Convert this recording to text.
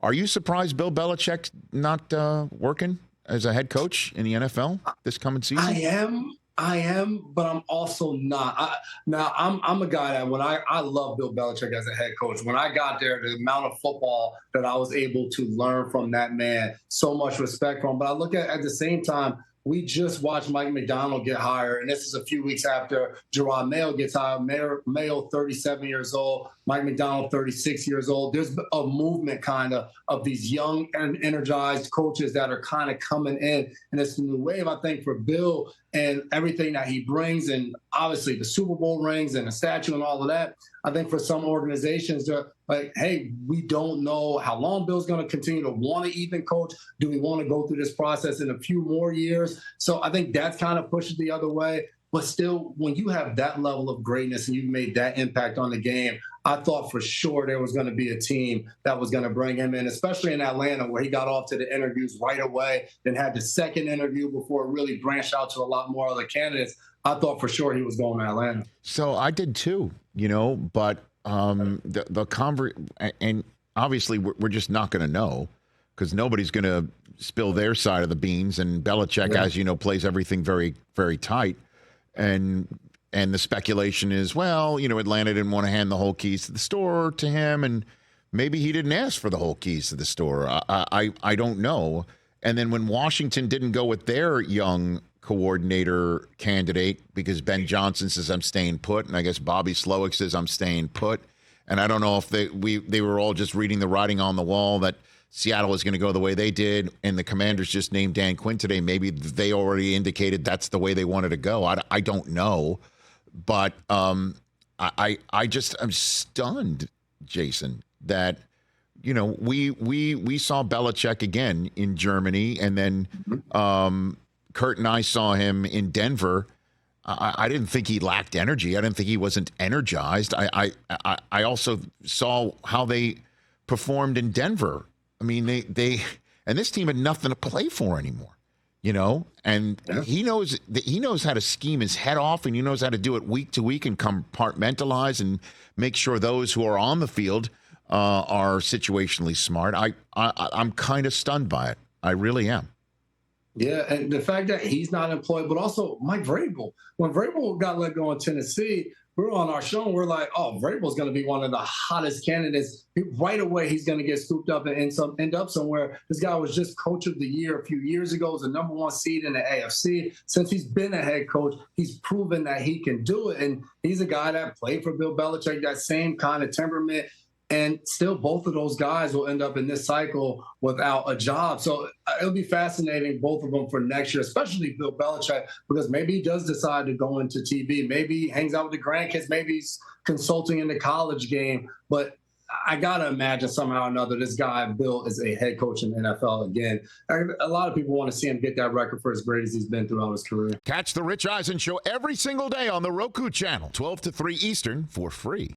Are you surprised Bill Belichick's not working as a head coach in the NFL this coming season? I am, but I'm also not. I'm a guy that when I love Bill Belichick as a head coach. When I got there, the amount of football that I was able to learn from that man, so much respect for him. But I look at the same time, we just watched Mike McDonald get hired, and this is a few weeks after Gerard Mayo gets hired. Mayo, 37 years old, Mike McDonald, 36 years old. There's a movement kind of these young and energized coaches that are kind of coming in. And it's a new wave, I think, for Bill and everything that he brings, and obviously the Super Bowl rings and the statue and all of that. I think for some organizations, they're like, hey, we don't know how long Bill's going to continue to want to even coach. Do we want to go through this process in a few more years? So I think that's kind of pushes the other way. But still, when you have that level of greatness and you've made that impact on the game, I thought for sure there was going to be a team that was going to bring him in, especially in Atlanta, where he got off to the interviews right away, then had the second interview before it really branched out to a lot more other candidates. I thought for sure he was going to Atlanta. So I did too, but and obviously we're just not going to know because nobody's going to spill their side of the beans. And Belichick, as you know, plays everything very, very tight. And the speculation is, well, Atlanta didn't want to hand the whole keys to the store to him, and maybe he didn't ask for the whole keys to the store. I don't know. And then when Washington didn't go with their young coordinator candidate because Ben Johnson says I'm staying put, and I guess Bobby Slowick says I'm staying put, and I don't know if they were all just reading the writing on the wall that Seattle is going to go the way they did, and the Commanders just named Dan Quinn today. Maybe they already indicated that's the way they wanted to go. I don't know, but I'm stunned, Jason, that we saw Belichick again in Germany, and then Kurt and I saw him in Denver. I didn't think he lacked energy. I didn't think he wasn't energized. I also saw how they performed in Denver. I mean, they and this team had nothing to play for anymore, and he knows how to scheme his head off, and he knows how to do it week to week and compartmentalize and make sure those who are on the field are situationally smart. I'm kind of stunned by it. I really am. Yeah, and the fact that he's not employed, but also Mike Vrabel. When Vrabel got let go in Tennessee, we were on our show and we're like, oh, Vrabel's going to be one of the hottest candidates. Right away, he's going to get scooped up and end up somewhere. This guy was just coach of the year a few years ago, was the number one seed in the AFC. Since he's been a head coach, he's proven that he can do it. And he's a guy that played for Bill Belichick, that same kind of temperament. And still, both of those guys will end up in this cycle without a job. So it'll be fascinating, both of them, for next year, especially Bill Belichick, because maybe he does decide to go into TV. Maybe he hangs out with the grandkids. Maybe he's consulting in the college game. But I got to imagine somehow or another this guy, Bill, is a head coach in the NFL again. A lot of people want to see him get that record for as great as he's been throughout his career. Catch the Rich Eisen Show every single day on the Roku channel, 12 to 3 Eastern, for free.